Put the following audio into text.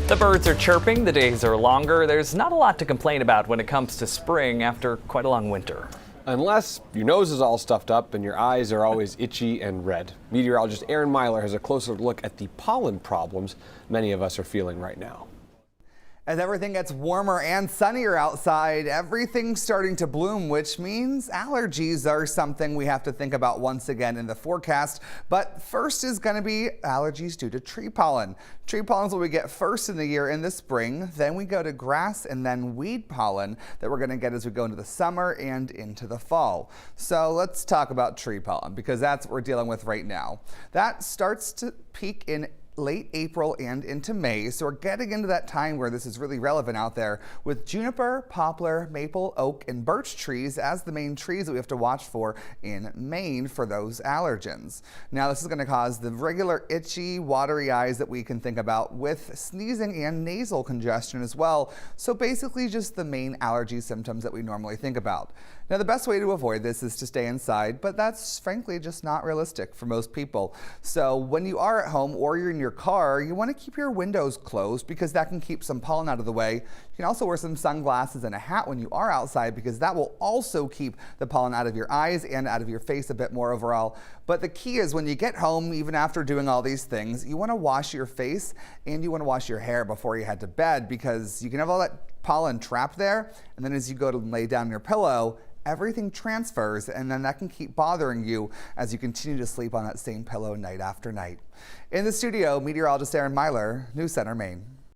The birds are chirping, the days are longer. There's not a lot to complain about when it comes to spring after quite a long winter. Unless your nose is all stuffed up and your eyes are always itchy and red. Meteorologist Aaron Myler has a closer look at the pollen problems many of us are feeling right now. As everything gets warmer and sunnier outside, everything's starting to bloom, which means allergies are something we have to think about once again in the forecast. But first is going to be allergies due to tree pollen. Tree pollen is what we get first in the year in the spring. Then we go to grass and then weed pollen that we're going to get as we go into the summer and into the fall. So let's talk about tree pollen because that's what we're dealing with right now. That starts to peak in late April and into May, so we're getting into that time where this is really relevant out there with juniper, poplar, maple, oak, and birch trees as the main trees that we have to watch for in Maine for those allergens. Now this is going to cause the regular itchy, watery eyes that we can think about with sneezing and nasal congestion as well, so basically just the main allergy symptoms that we normally think about. Now the best way to avoid this is to stay inside, but that's frankly just not realistic for most people. So when you are at home or you're in your car, you want to keep your windows closed because that can keep some pollen out of the way. You can also wear some sunglasses and a hat when you are outside because that will also keep the pollen out of your eyes and out of your face a bit more overall. But the key is when you get home, even after doing all these things, you want to wash your face and you want to wash your hair before you head to bed because you can have all that pollen trapped there, and then as you go to lay down your pillow, everything transfers, and then that can keep bothering you as you continue to sleep on that same pillow night after night. In the studio, meteorologist Aaron Myler, News Center, Maine.